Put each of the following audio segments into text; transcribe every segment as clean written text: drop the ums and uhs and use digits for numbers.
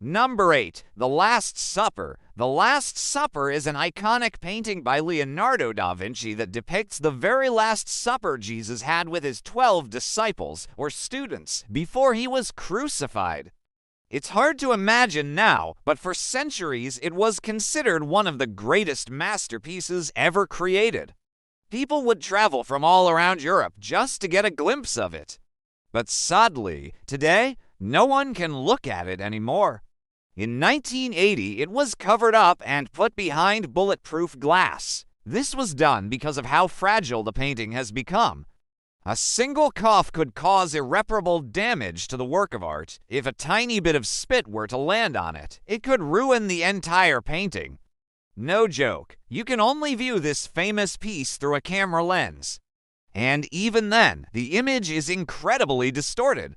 Number 8. The Last Supper. The Last Supper is an iconic painting by Leonardo da Vinci that depicts the very last supper Jesus had with his 12 disciples, or students, before he was crucified. It's hard to imagine now, but for centuries it was considered one of the greatest masterpieces ever created. People would travel from all around Europe just to get a glimpse of it. But sadly, today, no one can look at it anymore. In 1980, it was covered up and put behind bulletproof glass. This was done because of how fragile the painting has become. A single cough could cause irreparable damage to the work of art. If a tiny bit of spit were to land on it, it could ruin the entire painting. No joke, you can only view this famous piece through a camera lens. And even then, the image is incredibly distorted.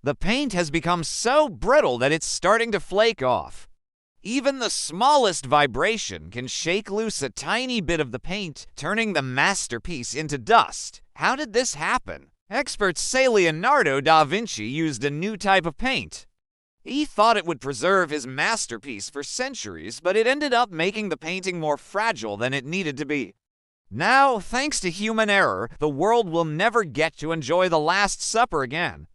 The paint has become so brittle that it's starting to flake off. Even the smallest vibration can shake loose a tiny bit of the paint, turning the masterpiece into dust. How did this happen? Experts say Leonardo da Vinci used a new type of paint. He thought it would preserve his masterpiece for centuries, but it ended up making the painting more fragile than it needed to be. Now, thanks to human error, the world will never get to enjoy the Last Supper again.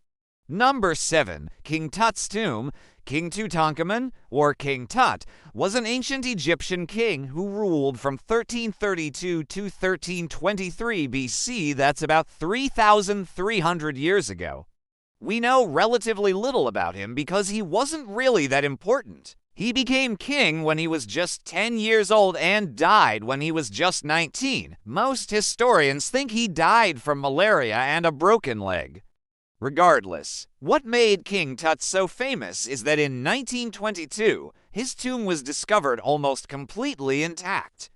Number 7. King Tut's tomb. King Tutankhamun, or King Tut, was an ancient Egyptian king who ruled from 1332 to 1323 BC. That's about 3,300 years ago. We know relatively little about him because he wasn't really that important. He became king when he was just 10 years old and died when he was just 19. Most historians think he died from malaria and a broken leg. Regardless, what made King Tut so famous is that in 1922, his tomb was discovered almost completely intact.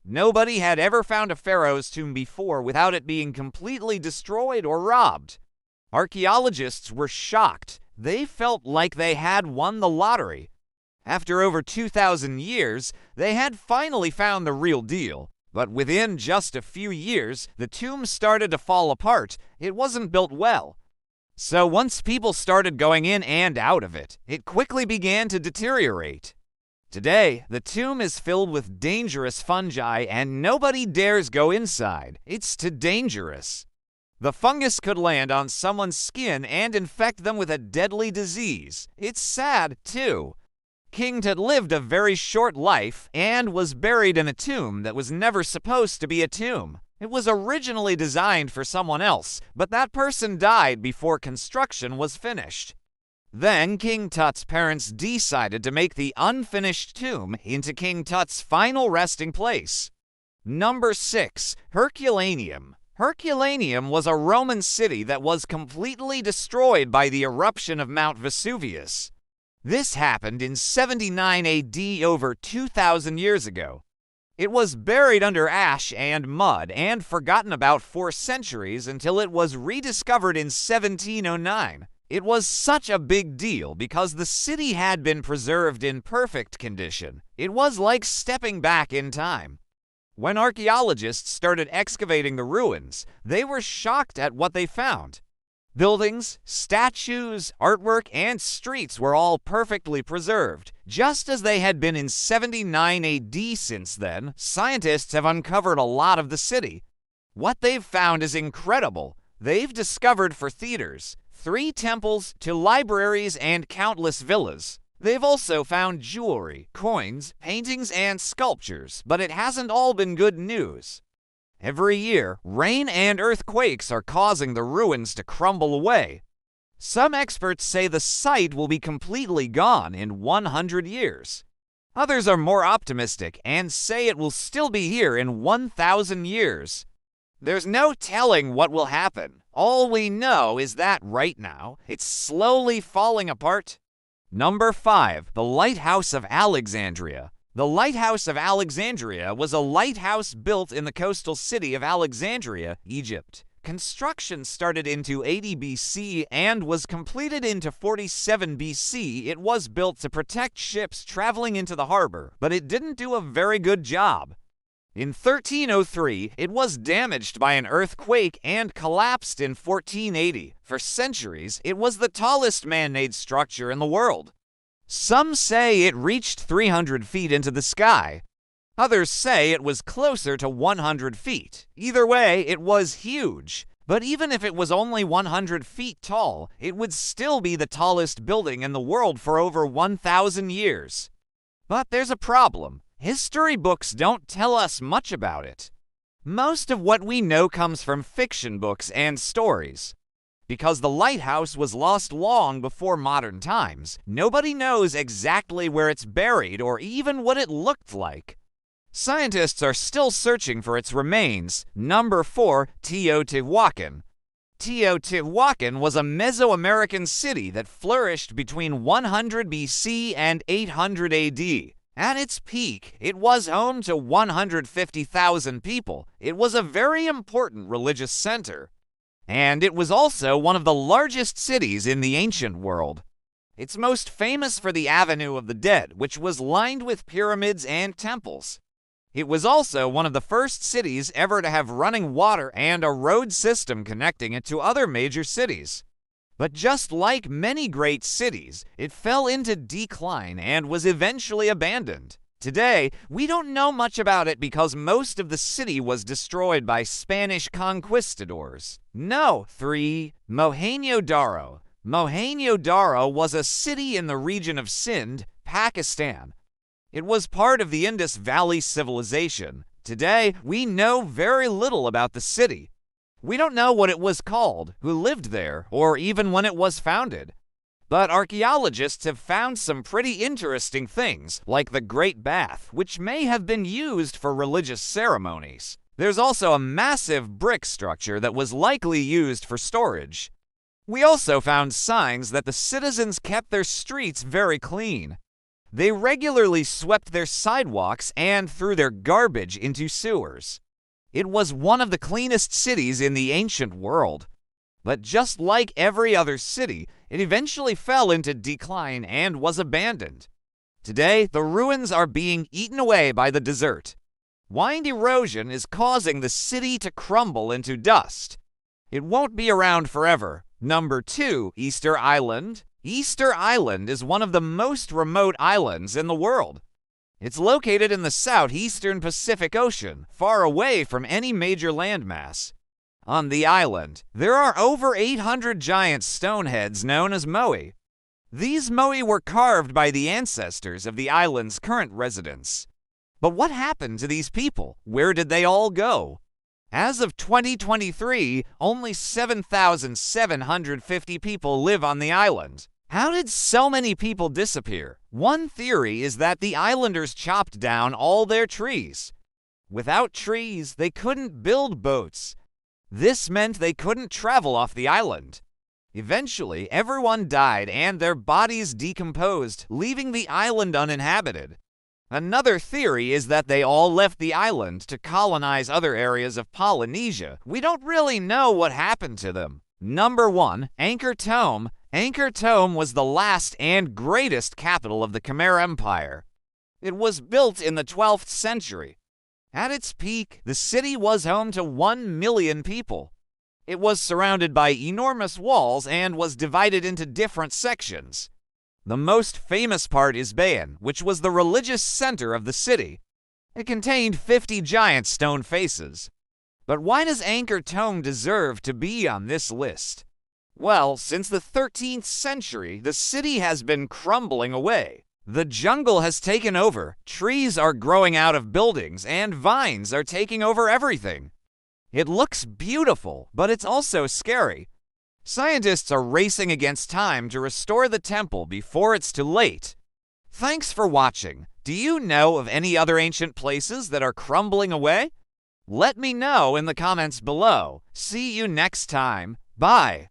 Nobody had ever found a pharaoh's tomb before without it being completely destroyed or robbed. Archaeologists were shocked. They felt like they had won the lottery. After over 2,000 years, they had finally found the real deal. But within just a few years, the tomb started to fall apart. It wasn't built well. So once people started going in and out of it, it quickly began to deteriorate. Today, the tomb is filled with dangerous fungi and nobody dares go inside. It's too dangerous. The fungus could land on someone's skin and infect them with a deadly disease. It's sad, too. King Tut lived a very short life and was buried in a tomb that was never supposed to be a tomb. It was originally designed for someone else, but that person died before construction was finished. Then King Tut's parents decided to make the unfinished tomb into King Tut's final resting place. Number 6. Herculaneum. Herculaneum was a Roman city that was completely destroyed by the eruption of Mount Vesuvius. This happened in 79 AD, over 2,000 years ago. It was buried under ash and mud and forgotten about for centuries until it was rediscovered in 1709. It was such a big deal because the city had been preserved in perfect condition. It was like stepping back in time. When archaeologists started excavating the ruins, they were shocked at what they found. Buildings, statues, artwork, and streets were all perfectly preserved, just as they had been in 79 AD. Since then, scientists have uncovered a lot of the city. What they've found is incredible. They've discovered for theaters, 3 temples to libraries and countless villas. They've also found jewelry, coins, paintings, and sculptures, but it hasn't all been good news. Every year, rain and earthquakes are causing the ruins to crumble away. Some experts say the site will be completely gone in 100 years. Others are more optimistic and say it will still be here in 1,000 years. There's no telling what will happen. All we know is that right now, it's slowly falling apart. Number 5. The Lighthouse of Alexandria. The Lighthouse of Alexandria was a lighthouse built in the coastal city of Alexandria, Egypt. Construction started into 80 BC and was completed into 47 BC. It was built to protect ships traveling into the harbor, but it didn't do a very good job. In 1303, it was damaged by an earthquake and collapsed in 1480. For centuries, it was the tallest man-made structure in the world. Some say it reached 300 feet into the sky. Others say it was closer to 100 feet. Either way, it was huge. But even if it was only 100 feet tall, it would still be the tallest building in the world for over 1,000 years. But there's a problem. History books don't tell us much about it. Most of what we know comes from fiction books and stories. Because the lighthouse was lost long before modern times, nobody knows exactly where it's buried or even what it looked like. Scientists are still searching for its remains. Number 4, Teotihuacan. Teotihuacan was a Mesoamerican city that flourished between 100 BC and 800 AD. At its peak, it was home to 150,000 people. It was a very important religious center. And it was also one of the largest cities in the ancient world. It's most famous for the Avenue of the Dead, which was lined with pyramids and temples. It was also one of the first cities ever to have running water and a road system connecting it to other major cities. But just like many great cities, it fell into decline and was eventually abandoned. Today, we don't know much about it because most of the city was destroyed by Spanish conquistadors. No. 3. Mohenjo-Daro. Mohenjo-Daro was a city in the region of Sindh, Pakistan. It was part of the Indus Valley civilization. Today, we know very little about the city. We don't know what it was called, who lived there, or even when it was founded. But archaeologists have found some pretty interesting things, like the Great Bath, which may have been used for religious ceremonies. There's also a massive brick structure that was likely used for storage. We also found signs that the citizens kept their streets very clean. They regularly swept their sidewalks and threw their garbage into sewers. It was one of the cleanest cities in the ancient world. But just like every other city, it eventually fell into decline and was abandoned. Today, the ruins are being eaten away by the desert. Wind erosion is causing the city to crumble into dust. It won't be around forever. Number 2, Easter Island. Easter Island is one of the most remote islands in the world. It's located in the southeastern Pacific Ocean, far away from any major landmass. On the island, there are over 800 giant stone heads known as moai. These moai were carved by the ancestors of the island's current residents. But what happened to these people? Where did they all go? As of 2023, only 7,750 people live on the island. How did so many people disappear? One theory is that the islanders chopped down all their trees. Without trees, they couldn't build boats. This meant they couldn't travel off the island. Eventually, everyone died and their bodies decomposed, leaving the island uninhabited. Another theory is that they all left the island to colonize other areas of Polynesia. We don't really know what happened to them. Number 1, Angkor Thom. Angkor Thom was the last and greatest capital of the Khmer Empire. It was built in the 12th century. At its peak, the city was home to 1 million people. It was surrounded by enormous walls and was divided into different sections. The most famous part is Bayon, which was the religious center of the city. It contained 50 giant stone faces. But why does Angkor Thom deserve to be on this list? Well, since the 13th century, the city has been crumbling away. The jungle has taken over, trees are growing out of buildings, and vines are taking over everything. It looks beautiful, but it's also scary. Scientists are racing against time to restore the temple before it's too late. Thanks for watching. Do you know of any other ancient places that are crumbling away? Let me know in the comments below. See you next time. Bye.